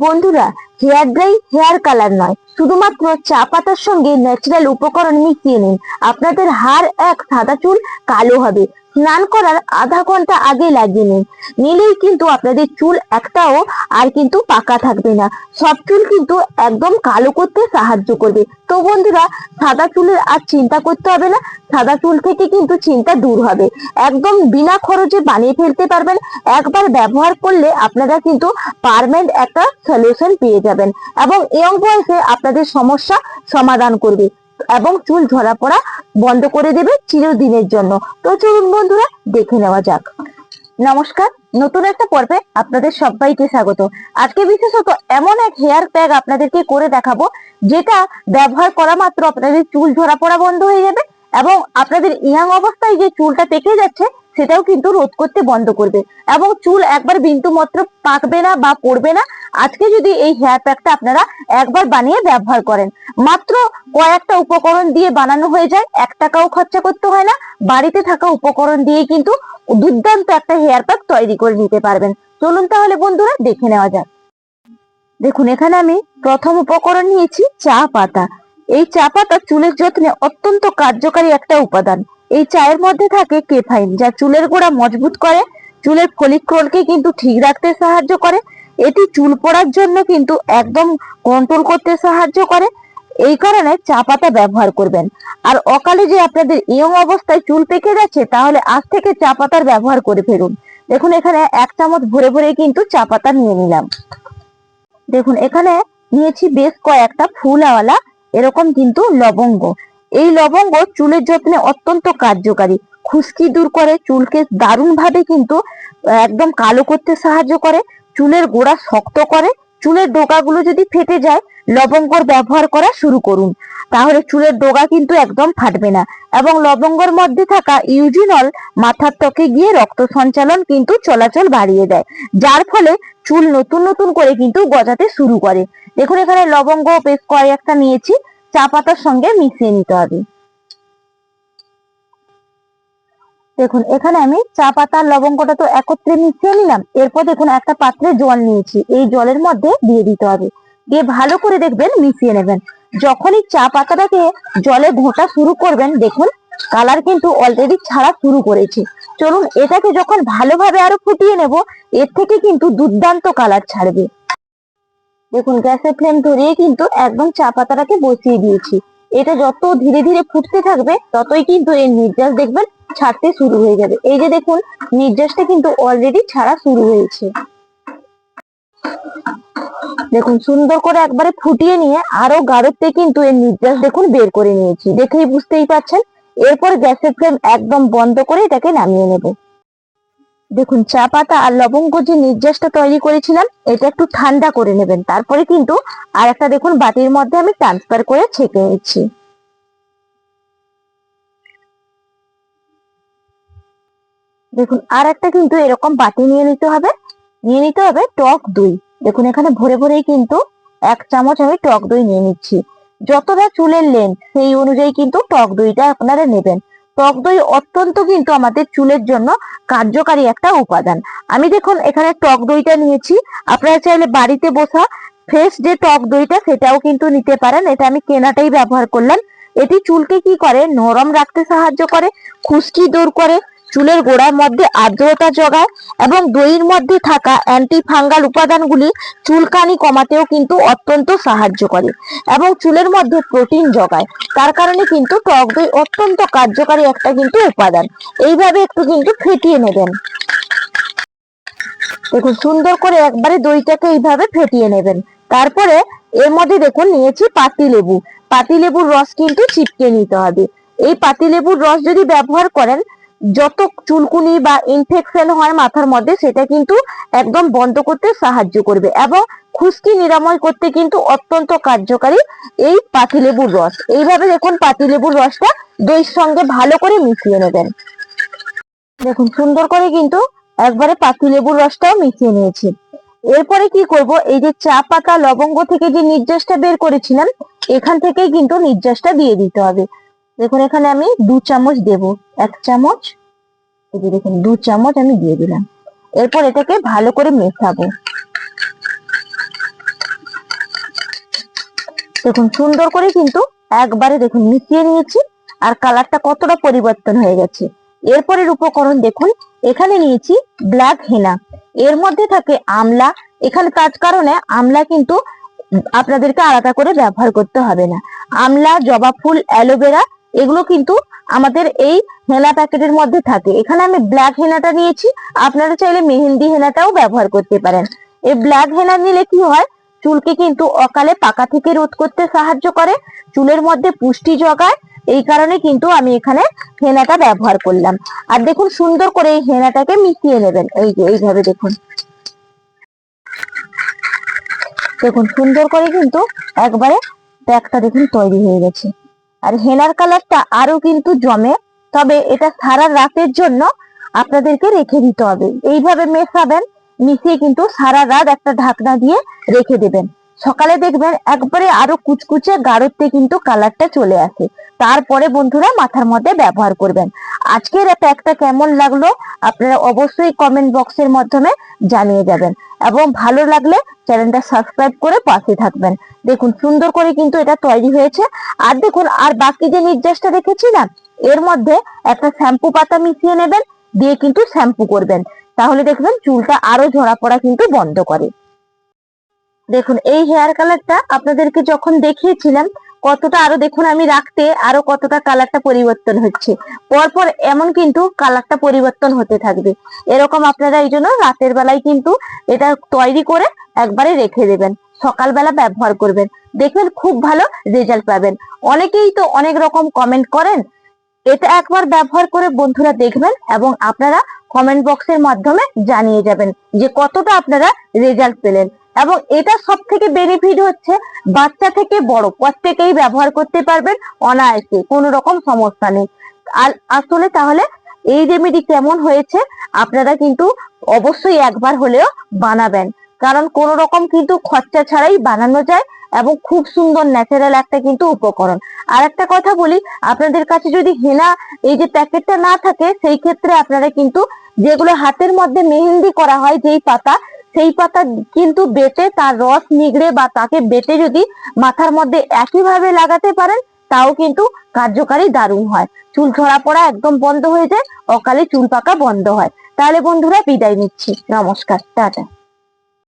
বন্ধুরা, hair dry hair colour নয়, শুধুমাত্র চা পাতার সঙ্গে ন্যাচারাল উপকরণ মিশিয়ে নিন। আপনাদের হার এক সাদা চুল কালো হবে। স্নান করার আধা ঘন্টা আগে লাগিয়ে নিন, নিলেই কিন্তু আপনাদের চুল একটাও আর কিন্তু পাকা থাকবে না। সব চুল কিন্তু একদম কালো করতে সাহায্য করবে। তো বন্ধুরা, সাদা চুলের আর চিন্তা করতে হবে না। সাদা চুল থেকে কিন্তু চিন্তা দূর হবে। একদম বিনা খরচে বানিয়ে ফেলতে পারবেন। একবার ব্যবহার করলে আপনারা কিন্তু পার্মানেন্ট একটা সলিউশন পেয়ে যাবেন এবং ইয়ং বয়সে আপনাদের সমস্যা সমাধান করবে এবং চুল ঝরা পড়া বন্ধ করে দেবে চিরদিনের জন্য। তো চলুন বন্ধুরা, দেখে নেওয়া যাক। নমস্কার, নতুন একটা পর্বে আপনাদের সবাইকে স্বাগত। আজকে বিশেষত এমন এক হেয়ার প্যাক আপনাদেরকে করে দেখাবো, যেটা ব্যবহার করা মাত্র আপনাদের চুল ঝরা পড়া বন্ধ হয়ে যাবে এবং আপনাদের ইয়াং অবস্থায় যে চুলটা পেকে যাচ্ছে সেটাও কিন্তু রোধ করতে বন্ধ করবে এবং চুল একবার বিন্দু মাত্র পাকবে না বা পড়বে না। আজকে যদি এই হেয়ার প্যাকটা আপনারা একবার বানিয়ে ব্যবহার করেন, মাত্র কয়েকটা উপকরণ দিয়ে বানানো হয়ে যায়, 1 টাকাও খরচা করতে হয় না। বাড়িতে থাকা উপকরণ দিয়ে কিন্তু দুর্দান্ত একটা হেয়ার প্যাক তৈরি করে নিতে পারবেন। চলুন তাহলে বন্ধুরা, দেখে নেওয়া যাক। দেখুন, এখানে আমি প্রথম উপকরণ নিয়েছি চা পাতা। এই চা পাতা চুলের যত্নে অত্যন্ত কার্যকারী একটা উপাদান। এই চায়ের মধ্যে থাকে কেফাইন, যা চুলের গোড়া মজবুত করে, চুলের ফলিকলকে কিন্তু ঠিক রাখতে সাহায্য করে। এটি চুল পড়ার জন্য কিন্তু একদম কন্ট্রোল করতে সাহায্য করে। এই কারণে চা পাতা ব্যবহার করবেন। আর অকালে যে আপনাদের ইয়ং অবস্থায় চুল পেকে যাচ্ছে, তাহলে আজ থেকে চা পাতার ব্যবহার করে ফেলুন। দেখুন, এখানে 1 চামচ ভরে ভরে কিন্তু চা পাতা নিয়ে নিলাম। দেখুন, এখানে নিয়েছি বেশ কয়েকটা ফুলওয়ালা এরকম কিন্তু লবঙ্গ। এই লবঙ্গ চুলের যত্নে অত্যন্ত কার্যকারী। খুশকি দূর করে, চুলকে দারুণ ভাবে কিন্তু একদম কালো করতে সাহায্য করে, চুলের গোড়া শক্ত করে। চুলের ডোকাগুলো যদি ফেটে যায়, লবঙ্গর ব্যবহার করা শুরু করুন, তাহলে চুলের ডোকা কিন্তু একদম ফাটবে না। এবং লবঙ্গর মধ্যে থাকা ইউজিনল মাথার ত্বকে গিয়ে রক্ত সঞ্চালন কিন্তু চলাচল বাড়িয়ে দেয়, যার ফলে চুল নতুন নতুন করে কিন্তু গজাতে শুরু করে। দেখুন, এখানে লবঙ্গ বেশ কয়েকটা নিয়েছি, চা পাতার সঙ্গে মিশিয়ে নিতে হবে। দেখুন, এখানে আমি চা পাতার লবঙ্গটা তো একত্রে মিশিয়ে নিলাম। এরপর দেখুন, একটা পাত্রে জল নিয়েছি, এই জলের মধ্যে দিয়ে দিতে হবে। দিয়ে ভালো করে দেখবেন মিশিয়ে নেবেন। যখনই চা পাতাটাকে জলে ঘোটা শুরু করবেন, দেখুন কালার কিন্তু অলরেডি ছাড়া শুরু করেছে। চলুন, এটাকে যখন ভালোভাবে আরো ফুটিয়ে নেব, এর থেকে কিন্তু দুর্দান্ত কালার ছাড়বে। দেখুন, গ্যাসের ফ্লেম ধরিয়ে কিন্তু একদম চা পাতাটাকে বসিয়ে দিয়েছি। এটা যত ধীরে ধীরে ফুটতে থাকবে, ততই কিন্তু এর নির্যাস দেখবেন ছাড়তে শুরু হয়ে যাবে। এই যে দেখুন, নির্যাসটা কিন্তু অলরেডি ছাড়া শুরু হয়েছে। দেখুন, সুন্দর করে একবারে ফুটিয়ে নিয়ে আরো গাঢ়তে কিন্তু এর নির্যাস দেখুন বের করে নিয়েছি, দেখেই বুঝতেই পারছেন। এরপর গ্যাসের ফ্লেম একদম বন্ধ করে এটাকে নামিয়ে নেব। দেখুন, চা পাতা আর লবঙ্গ যে নির্যাসটা তৈরি করেছিলাম, এটা একটু ঠান্ডা করে নেবেন। তারপরে কিন্তু আর একটা দেখুন বাটির মধ্যে আমি ট্রান্সফার করে ছেঁকে নিচ্ছি। দেখুন, আর একটা কিন্তু এরকম বাটি নিয়ে নিতে হবে। নিয়ে নিতে হবে টক দই। দেখুন, এখানে ভরে ভরেই কিন্তু 1 চামচ আমি টক দই নিয়ে নিচ্ছি। যতটা চুলের লেন্থ সেই অনুযায়ী কিন্তু টক দইটা আপনারা নেবেন। টক দই অত্যন্ত কিন্তু আমাদের চুলের জন্য কার্যকারী একটা উপাদান। আমি দেখুন এখানে টক দইটা নিয়েছি। আপনারা চাইলে বাড়িতে বসা ফ্রেশ যে টক দইটা, সেটাও কিন্তু নিতে পারেন। এটা আমি কেনাটাই ব্যবহার করলাম। এটি চুলকে কি করে, নরম রাখতে সাহায্য করে, খুশকি দূর করে, চুলের গোড়ার মধ্যে আর্দ্রতা জোগায় এবং দইয়ের মধ্যে থাকা অ্যান্টি ফাঙ্গাল উপাদানগুলি চুলকানি কমাতেও কিন্তু অত্যন্ত সাহায্য করে এবং চুলের মধ্যে প্রোটিন জোগায়। তার কারণে কিন্তু টক দই অত্যন্ত কার্যকারী একটা কিন্তু উপাদান। এইভাবে একটু কিন্তু ফেটিয়ে নেবেন। দেখুন, সুন্দর করে একবারে দইটাকে এইভাবে ফেটিয়ে নেবেন। তারপরে এর মধ্যে দেখুন নিয়েছি পাতিলেবু। পাতিলেবুর রস কিন্তু চিপকে নিতে হবে। এই পাতিলেবুর রস যদি ব্যবহার করেন, যত চুলকুনি বা ইনফেকশন হয় মাথার মধ্যে, সেটা কিন্তু একদম বন্ধ করতে সাহায্য করবে এবং খুশকি নিরাময় করতে কিন্তু অত্যন্ত কার্যকারী এই পাতিলেবুর রস। এইভাবে দেখুন পাতিলেবুর রসটা দইয়ের সঙ্গে ভালো করে মিশিয়ে নেবেন। দেখুন, সুন্দর করে কিন্তু একবারে পাতিলেবুর রসটাও মিশিয়ে নিয়েছি। এরপরে কি করব, এই যে চা পাতা লবঙ্গ থেকে যে নির্যাসটা বের করেছিলাম, এখান থেকেই কিন্তু নির্যাসটা দিয়ে দিতে হবে। দেখুন, এখানে আমি 2 চামচ দেব। 1 চামচ, এই যে দেখুন 2 চামচ আমি দিয়ে দিলাম। এরপর এটাকে ভালো করে মেশাবো। দেখুন সুন্দর করে কিন্তু একবারে দেখুন মিশিয়ে নিয়েছি, আর কালারটা কতটা পরিবর্তন হয়ে গেছে। এরপরের উপকরণ দেখুন, এখানে নিয়েছি ব্ল্যাক হেনা। এর মধ্যে থাকে আমলা। এখানে কাজ কারণে আমলা কিন্তু আপনাদেরকে আলাদা করে ব্যবহার করতে হবে না। আমলা, জবা ফুল, অ্যালোভেরা এগুলো কিন্তু আমাদের এই হেনা প্যাকেটের মধ্যে থাকে। এখানে আমি ব্ল্যাক হেনাটা নিয়েছি, আপনারা চাইলে মেহেন্দি হেনাটাও ব্যবহার করতে পারেন। এই ব্ল্যাক হেনা নিলে কি হয়, চুলকে কিন্তু অকালে পাকা থেকে রোধ করতে সাহায্য করে, চুলের মধ্যে পুষ্টি যোগায়। এই কারণে কিন্তু আমি এখানে হেনাটা ব্যবহার করলাম। আর দেখুন সুন্দর করে এই হেনাটাকে মিশিয়ে নেবেন। এই যে এইভাবে দেখুন, দেখুন সুন্দর করে কিন্তু একবারে প্যাকটা দেখুন তৈরি হয়ে গেছে। আর হেনার কালারটা আরো কিন্তু জমে, তবে এটা সারা রাতের জন্য আপনাদেরকে রেখে দিতে হবে। এইভাবে মেশাবেন, মিশিয়ে কিন্তু সারা রাত একটা ঢাকনা দিয়ে রেখে দেবেন। সকালে দেখবেন একবারে আরো কুচকুচে গাঢ়তে কিন্তু কালারটা চলে আসে। তারপরে বন্ধুরা মাথার মধ্যে ব্যবহার করবেন। আজকের প্যাকটা কেমন লাগলো আপনারা অবশ্যই কমেন্ট বক্সের মাধ্যমে জানিয়ে যাবেন, এবং ভালো লাগলে চ্যানেলটা সাবস্ক্রাইব করে পাশে থাকবেন। দেখুন সুন্দর করে কিন্তু এটা তৈরি হয়েছে। আর দেখুন, আর বাকি যে নির্যাসটা রেখেছিলাম এর মধ্যে একটা শ্যাম্পু পাতা মিশিয়ে নেবেন, দিয়ে কিন্তু শ্যাম্পু করবেন। তাহলে দেখবেন চুলটা আরো ঝরা পড়া কিন্তু বন্ধ করে। দেখুন এই হেয়ার কালারটা আপনাদেরকে যখন দেখিয়েছিলাম কতটা আরো দেখুন আমি রাখতে আরো কতটা কালারটা পরিবর্তন হচ্ছে। পরপর এমন কিন্তু কালারটা পরিবর্তন হতে থাকবে। এরকম আপনারা এই জন্য রাতের বেলায় কিন্তু এটা তৈরি করে একবারে রেখে দেবেন, সকালবেলা ব্যবহার করবেন, দেখবেন খুব ভালো রেজাল্ট পাবেন। অনেকেই তো অনেক রকম কমেন্ট করেন, এটা একবার ব্যবহার করে বন্ধুরা দেখবেন এবং আপনারা কমেন্ট বক্সের মাধ্যমে জানিয়ে যাবেন যে কতটা আপনারা রেজাল্ট পেলেন। এবং এটা সব থেকে বেনিফিট হচ্ছে বাচ্চা থেকে বড় প্রত্যেকেই ব্যবহার করতে পারবেন অনায়াসে, কোনো রকম সমস্যা নেই। আর আসলে তাহলে এই রেমেডি কেমন হয়েছে আপনারা কিন্তু অবশ্যই একবার হলেও বানাবেন, কারণ কোনো রকম কিন্তু খরচা ছাড়াই বানানো যায় এবং খুব সুন্দর ন্যাচারাল একটা কিন্তু উপকরণ। আর একটা কথা বলি, আপনাদের কাছে যদি হেনা এই যে প্যাকেটটা না থাকে, সেই ক্ষেত্রে আপনারা কিন্তু যেগুলো হাতের মধ্যে মেহেন্দি করা হয় যেই পাতা, সেই পাতা কিন্তু বেটে তার রস নিগড়ে বা তাকে বেটে যদি মাথার মধ্যে একইভাবে লাগাতে পারেন তাও কিন্তু কার্যকারী দারুণ হয়। চুল ঝরা পড়া একদম বন্ধ হয়ে যায়, অকালে চুল পাকা বন্ধ হয়। তাহলে বন্ধুরা বিদায় নিচ্ছি, নমস্কার, টাটা।